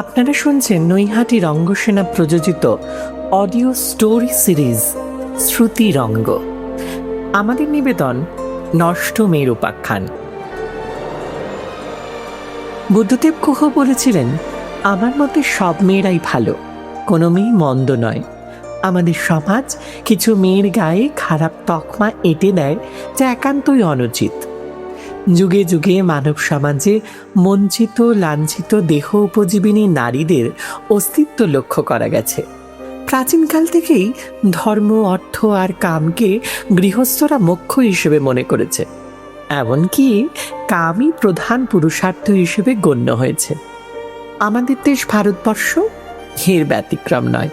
আপনারা শুনছেন নৈহাটি রঙ্গসেনা প্রযোজিত অডিও স্টোরি সিরিজ শ্রুতিরঙ্গ। আমাদের নিবেদন নষ্ট মেয়ের উপাখ্যান। বুদ্ধদেব গুহ বলেছিলেন, আমার মতে সব মেয়েরাই ভালো, কোনো মেয়ে মন্দ নয়। আমাদের সমাজ কিছু মেয়ের গায়ে খারাপ তকমা এঁটে দেয়, যা একান্তই অনুচিত। যুগে যুগে মানব সমাজে বঞ্চিত লাঞ্ছিত দেহ উপজীবিনী নারীদের অস্তিত্ব লক্ষ্য করা গেছে। প্রাচীনকাল থেকেই ধর্ম, অর্থ আর কামকে গৃহস্থরা মুখ্য হিসেবে মনে করেছে, এমনকি কামই প্রধান পুরুষার্থ হিসেবে গণ্য হয়েছে। আমাদের দেশ ভারতবর্ষ এর ব্যতিক্রম নয়।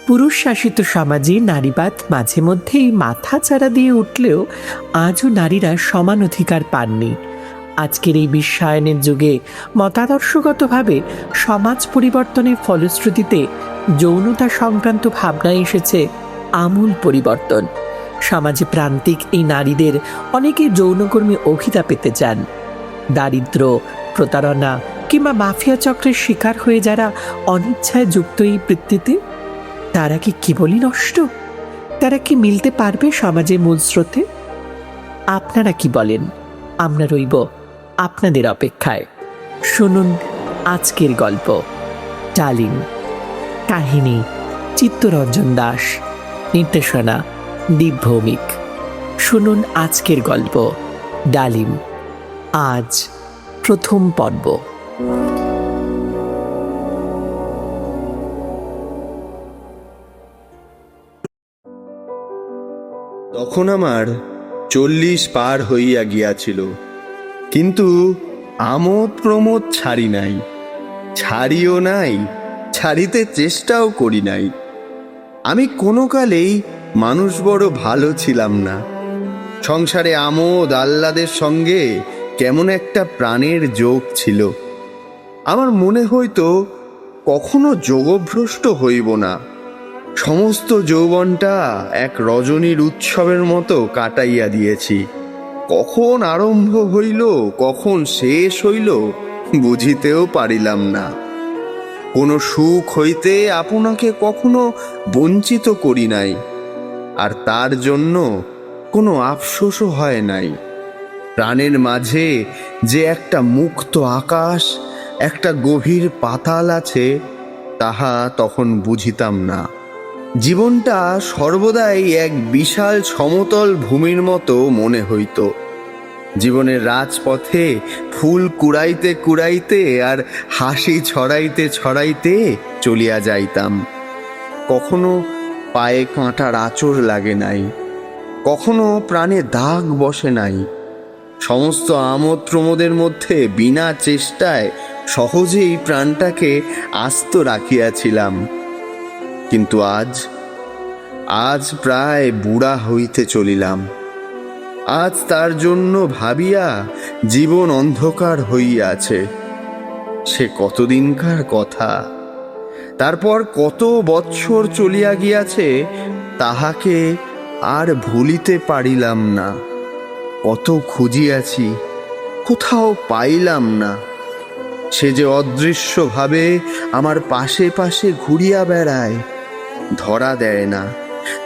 পুরুষ শাসিত সমাজে নারীবাদ মাঝে মধ্যেই মাথা চাড়া দিয়ে উঠলেও আজও নারীরা সমান অধিকার পাননি। আজকের এই বিশ্বায়নের যুগে মতাদর্শগতভাবে সমাজ পরিবর্তনের ফলশ্রুতিতে যৌনতা সংক্রান্ত ভাবনায় এসেছে আমূল পরিবর্তন। সমাজে প্রান্তিক এই নারীদের অনেকে যৌনকর্মী অভিধা পেতে চান। দারিদ্র, প্রতারণা কিংবা মাফিয়া চক্রের শিকার হয়ে যারা অনিচ্ছায় যুক্ত এই বৃত্তিতে, তারা কি কেবলই নষ্ট? তারা কি মিলতে পারবে সমাজের মূল স্রোতে? আপনারা কি বলেন? আমরা রইব আপনাদের অপেক্ষায়। শুনুন আজকের গল্প ডালিম। কাহিনী চিত্তরঞ্জন দাস, নির্দেশনা দীপ ভৌমিক। শুনুন আজকের গল্প ডালিম, আজ প্রথম পর্ব। তখন আমার 40 পার হইয়া গিয়াছিল, কিন্তু আমোদ প্রমোদ ছাড়ি নাই, ছাড়িও নাই, ছাড়িতে চেষ্টাও করি নাই। আমি কোনো কালেই মানুষ বড় ভালো ছিলাম না। সংসারে আমোদ আহ্লাদের সঙ্গে কেমন একটা প্রাণের যোগ ছিল। আমার মনে হইতো কখনো যোগভ্রষ্ট হইব না। সমস্ত যৌবনটা এক রজনীর উৎসবের মতো কাটাইয়া দিয়েছি। কখন আরম্ভ হইল কখন শেষ হইল বুঝিতেও পারিলাম না। কোনো সুখ হইতে আপনাকে কখনো বঞ্চিত করি নাই, আর তার জন্য কোনো আফসোসও হয় নাই। প্রাণের মাঝে যে একটা মুক্ত আকাশ, একটা গভীর পাতাল আছে, তাহা তখন বুঝিতাম না। জীবনটা সর্বদাই এক বিশাল সমতল ভূমির মতো মনে হইত। জীবনের রাজপথে ফুল কুড়াইতে কুড়াইতে আর হাসি ছড়াইতে ছড়াইতে চলিয়া যাইতাম। কখনো পায়ে কাঁটার আঁচড় লাগে নাই, কখনো প্রাণে দাগ বসে নাই। সমস্ত আমোদ প্রমোদের মধ্যে বিনা চেষ্টায় সহজেই প্রাণটাকে আস্ত রাখিয়াছিলাম। কিন্তু আজ প্রায় বুড়া হইতে চলিলাম। আজ তার জন্য ভাবিয়া জীবন অন্ধকার হইয়াছে। সে কতদিনকার কথা, তারপর কত বৎসর চলিয়া গিয়াছে, তাহাকে আর ভুলিতে পারিলাম না। কত খুঁজিয়াছি, কোথাও পাইলাম না। সে যে অদৃশ্যভাবে আমার পাশে পাশে ঘুরিয়া বেড়ায়, ধরা দেয় না।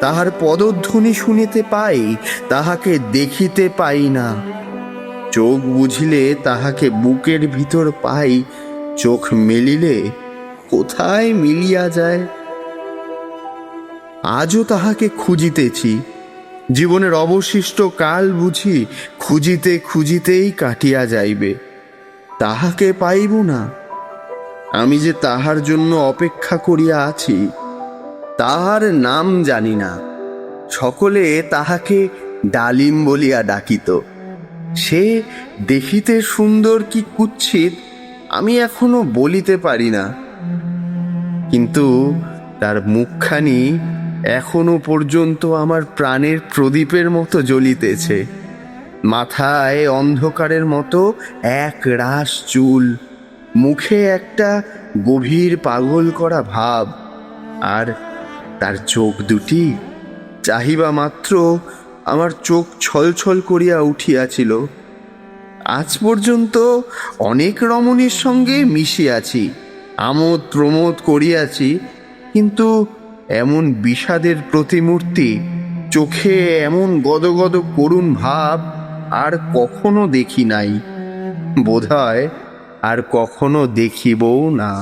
তাহার পদধ্বনি শুনিতে পাই, তাহাকে দেখিতে পাই না। চোখ বুঝিলে তাহাকে বুকের ভিতর পাই, চোখ মেলিলে কোথায় মিলিয়া যায়। আজও তাহাকে খুঁজিতেছি। জীবনের অবশিষ্ট কাল বুঝি খুঁজিতে খুঁজিতেই কাটিয়া যাইবে, তাহাকে পাইব না। আমি যে তাহার জন্য অপেক্ষা করিয়া আছি, তাহার নাম জানি না। সকলে তাহাকে ডালিম বলিয়া ডাকিত। সে দেখিতে সুন্দর কি কুৎসিত আমি এখনো বলিতে পারি না, কিন্তু তার মুখখানি এখনো পর্যন্ত আমার প্রাণের প্রদীপের মতো জ্বলিতেছে। মাথায় অন্ধকারের মতো এক রাশ চুল, মুখে একটা গভীর পাগল করা ভাব, আর তার চোখ দুটি চাহিবা মাত্র আমার চোখ ছলছল করিয়া উঠিয়াছিল। আজ পর্যন্ত অনেক রমণীর সঙ্গে মিশিয়াছি, আমোদ প্রমোদ করিয়াছি, কিন্তু এমন বিষাদের প্রতিমূর্তি, চোখে এমন গদগদ করুণ ভাব আর কখনো দেখি নাই, বোধহয় আর কখনো দেখিবও না।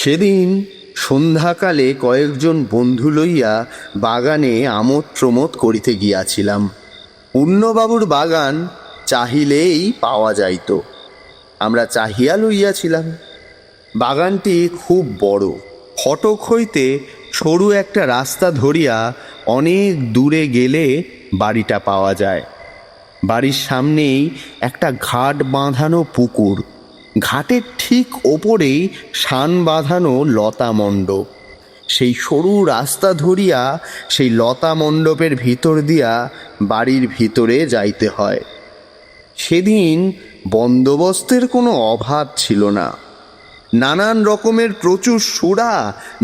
সেদিন সন্ধ্যাকালে কয়েকজন বন্ধু লইয়া বাগানে আমোদ প্রমোদ করিতে গিয়াছিলাম। পূর্ণবাবুর বাগান চাহিলেই পাওয়া যাইত। আমরা চাহিয়া লইয়াছিলাম। বাগানটি খুব বড়। ফটক হইতে সরু একটা রাস্তা ধরিয়া অনেক দূরে গেলে বাড়িটা পাওয়া যায়। বাড়ির সামনেই একটা ঘাট বাঁধানো পুকুর, ঘাটের ঠিক ওপরেই শান বাঁধানো লতা মণ্ডপ। সেই সরু রাস্তা ধরিয়া সেই লতা মণ্ডপের ভিতর দিয়া বাড়ির ভিতরে যাইতে হয়। সেদিন বন্দোবস্তের কোনো অভাব ছিল না। নানান রকমের প্রচুর সুরা,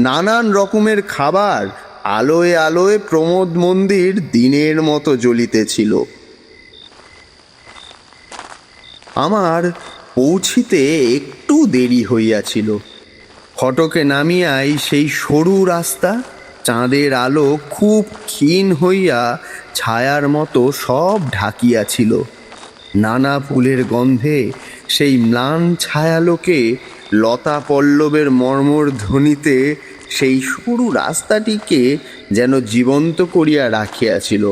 নানান রকমের খাবার, আলোয় আলোয় প্রমোদ মন্দির দিনের মতো জ্বলিতেছিল। আমার পৌঁছিতে একটু দেরি হইয়াছিল। ফটকে নামিয়াই সেই সরু রাস্তা, চাঁদের আলো খুব ক্ষীণ হইয়া ছায়ার মতো সব ঢাকিয়াছিল। নানা ফুলের গন্ধে সেই ম্লান ছায়ালোকে লতা পল্লবের মর্মর ধ্বনিতে সেই সরু রাস্তাটিকে যেন জীবন্ত করিয়া রাখিয়াছিল।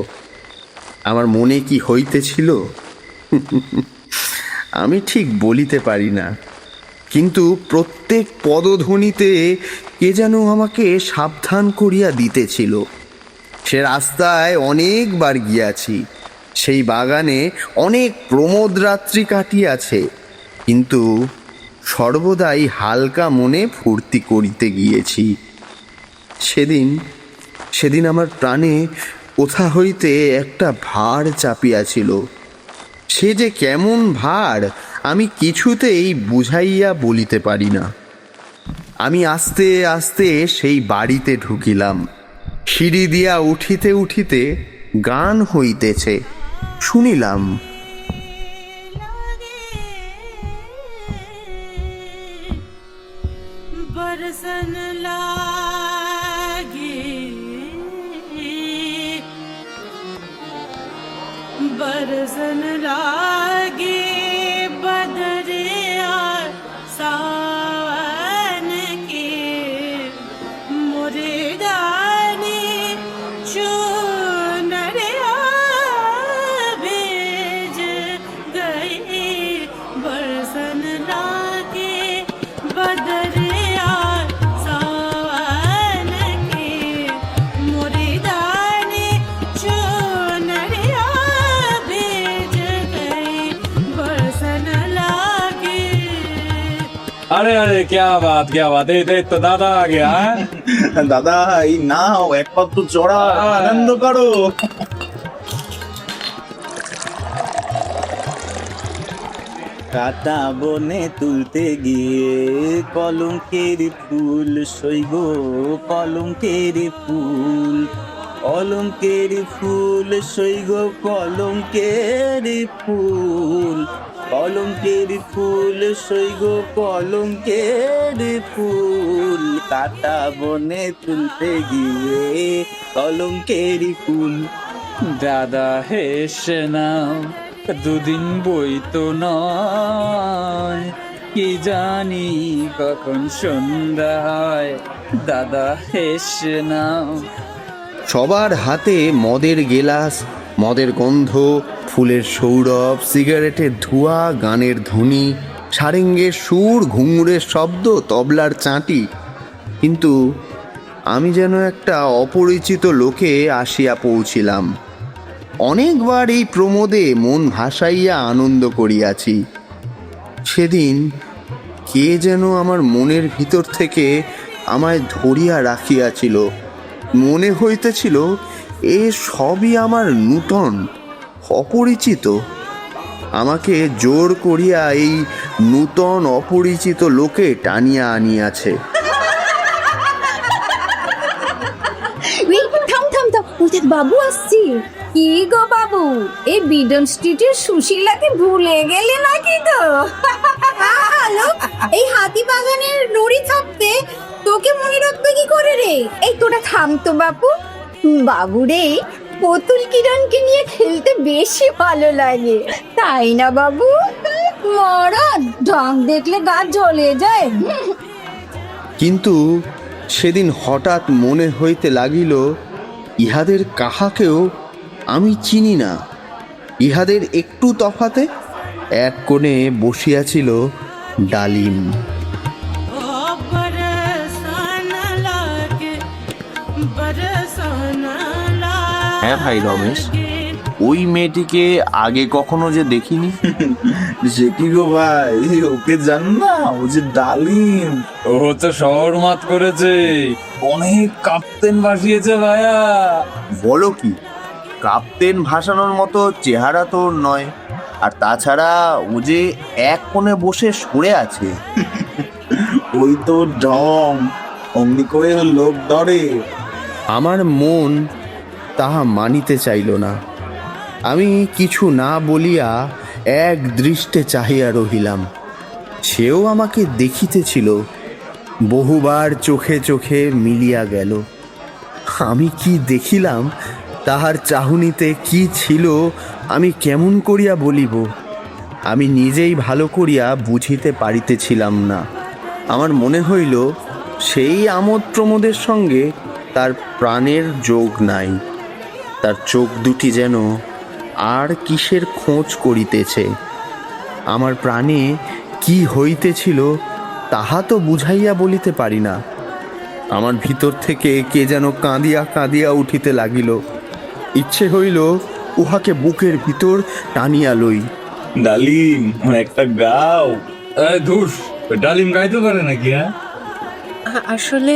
আমার মনে কি হইতেছিল আমি ঠিক বলিতে পারি না, কিন্তু প্রত্যেক পদধ্বনিতে কে যেন আমাকে সাবধান করিয়া দিতেছিল। সে রাস্তায় অনেকবার গিয়াছি, সেই বাগানে অনেক প্রমোদ রাত্রি কাটিয়াছে, কিন্তু সর্বদাই হালকা মনে ফুর্তি করিতে গিয়েছি। সেদিন আমার প্রাণে কোথা হইতে একটা ভার চাপিয়াছিল। সে যে কেমন ভার আমি কিছুতেই বুঝাইয়া বলিতে পারি না। আমি আস্তে আস্তে সেই বাড়িতে ঢুকিলাম। সিঁড়ি দিয়া উঠিতে উঠিতে গান হইতেছে, শুনিলাম। बरसन लागे बरसन लागे बदरिया सावन के मोरे दानी चुनरिया भेज गई बरसन लागे बदरिया सावन के मोरे दानी चुनरिया भेज गई बरसन लागे। अरे अरे क्या बात এই তো দাদা आ गया है। দাদা এই নাও এক পাত্র চড়া, আনন্দ করো। কাটা বনে তুলতে গিয়ে কলঙ্কের ফুল সইব, কলঙ্কের ফুল, কলঙ্কের ফুল সইগ, কলঙ্কের ফুল, কলঙ্কের ফুল সইগ, কলঙ্কের ফুল, কাটা বনে তুলতে গিয়ে কলঙ্কের ফুল। দাদা হেসে নাও, দুদিন বই তো নয়, কি জানি কখন সন্ধ্যা হয়। দাদা হেসে নাও। সবার হাতে মদের গেলাস, মদের গন্ধ, ফুলের সৌরভ, সিগারেটের ধোঁয়া, গানের ধ্বনি, সারেঙ্গের সুর, ঘুঙুরের শব্দ, তবলার চাঁটি। কিন্তু আমি যেন একটা অপরিচিত লোকে আসিয়া পৌঁছিলাম। অনেকবার এই প্রমোদে মন ভাসাইয়া আনন্দ করিয়াছি। সেদিন কে যেন আমার মনের ভিতর থেকে আমায় ধরিয়া রাখিয়াছিল। মনে হইতেছিল এ সবই আমার নূতন, অপরিচিত। আমাকে জোর করিয়া এই নূতন অপরিচিত লোকে টানিয়া আনিয়াছে। থাম থাম থাম, ওদের বাবু আসছে। কি গো বাবু, এই বিডন স্ট্রিটের সুশীলাকে ভুলে গেলে নাকি গো? ভালো, এই হাতি বাগানের নুড়ি থাকতে তোকে মনে রাখবে কি করে রে? এই তোরা থাম তো বাপু। বাবু রে, পুতুল কিরণকে নিয়ে খেলতে বেশি ভালো লাগে, তাই না বাবু? মরদ ঢং দেখলে গা জ্বলে যায়। কিন্তু সেদিন হঠাৎ মনে হইতে লাগিল ইহাদের কাহাকেও আমি চিনি না। ইহাদের একটু তফাতে এক কোণে বসিয়াছিল ডালিম। ओ बरसाना लागे बरसाना लागे। হ্যাঁ ভাই রমেশ, ওই মেয়েটিকে আগে কখনো যে দেখিনি। সে কি গো ভাই, ওকে জান না? ও যে ডালিম, ও তো শহর মাত করেছে, অনেক কাপ্তেন ভাসিয়েছে ভাইয়া। বলো কি, কাপ্তেন ভাসানোর মতো চেহারা তো ওর নয়। আর তাছাড়া ও যে এক কোণে বসে সরে আছে। ওই তো ঢং, অমনি করে লোক ধরে। আমার মন তাহা মানিতে চাইল না। আমি কিছু না বলিয়া এক দৃষ্টে চাহিয়া রহিলাম। সেও আমাকে দেখিতেছিল, বহুবার চোখে চোখে মিলিয়া গেল। আমি কি দেখিলাম, তাহার চাহনিতে কি ছিল, আমি কেমন করিয়া বলিব? আমি নিজেই ভালো করিয়া বুঝিতে পারিতেছিলাম না। আমার মনে হইল সেই আমোদ প্রমোদের সঙ্গে তার প্রাণের যোগ নাই। তার চোখ দুটি যেন আর কিসের খোঁজ করিতেছে। আমার প্রাণে কি হইতেছিল তাহা তো বুঝাইয়া বলিতে পারি না। আমার ভিতর থেকে কে যেন কাঁদিয়া কাঁদিয়া উঠিতে লাগিল। ইচ্ছে হইল উহাকে বুকের ভিতর টানিয়া লই। ডালিম, একটা গাও। ধুস, ডালিম গাইতে পারে নাকি? হ্যাঁ, আসলে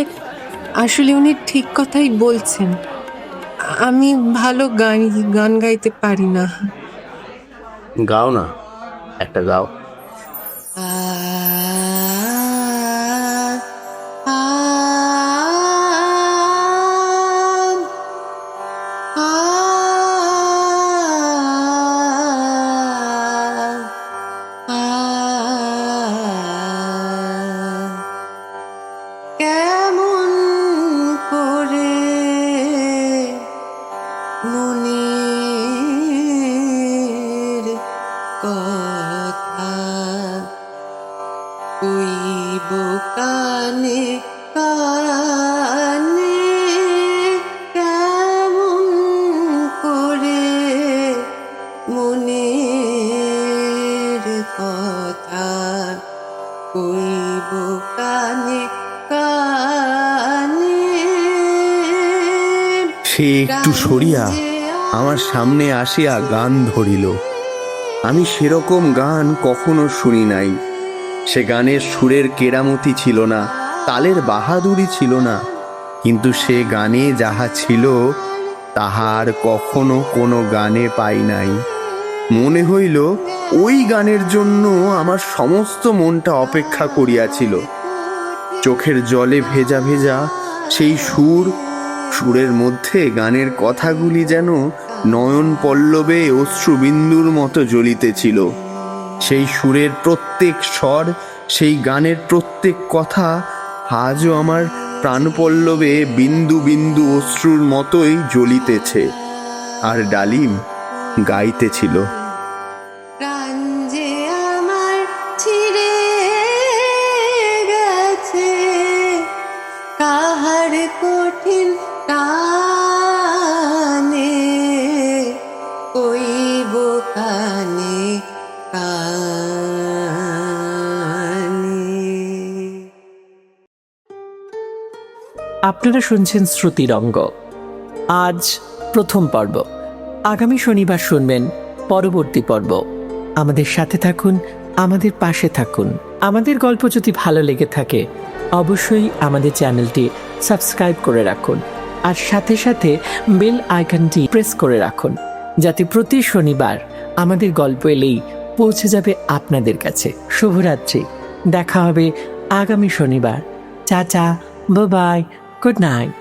আসলে উনি ঠিক কথাই বলছেন। আমি ভালো গান গাইতে পারি না। গাও না, একটা গাও। কেমন করে মনের কথা কইব কানে কানে, কেমন করে মনের কথা কইব কানে কানে। সে একটু সরিয়া আমার সামনে আসিয়া গান ধরিল। আমি সেরকম গান কখনো শুনি নাই। সে গানের সুরের কেরামতি ছিল না, তালের বাহাদুরি ছিল না, কিন্তু সে গানে যাহা ছিল তাহা আর কখনো কোনো গানে পাই নাই। মনে হইল ওই গানের জন্য আমার সমস্ত মনটা অপেক্ষা করিয়াছিল। চোখের জলে ভেজা ভেজা সেই সুরের মধ্যে গানের কথাগুলি যেন নয়ন পল্লবে অশ্রুবিন্দুর মতো জ্বলিতেছিল। সেই সুরের প্রত্যেক স্বর, সেই গানের প্রত্যেক কথা আজও আমার প্রাণপল্লবে বিন্দু বিন্দু অশ্রুর মতোই জ্বলিতেছে। আর ডালিম গাইতেছিল। প্রাণ যে আমার ছিঁড়ে গেছে, কাহার কঠিন টানে কইব কানে কানে। আপনারা শুনছেন শ্রুতিরঙ্গ। আজ প্রথম পর্ব। আগামী শনিবার শুনবেন পরবর্তী পর্ব। আমাদের সাথে থাকুন, আমাদের পাশে থাকুন। আমাদের গল্প যদি ভালো লেগে থাকে অবশ্যই আমাদের চ্যানেলটি সাবস্ক্রাইব করে রাখুন, আর সাথে সাথে বেল আইকনটি প্রেস করে রাখুন, যাতে প্রতি শনিবার আমাদের গল্প এলেই পৌঁছে যাবে আপনাদের কাছে। শুভরাত্রি, দেখা হবে আগামী শনিবার। Tata, bye bye, good night.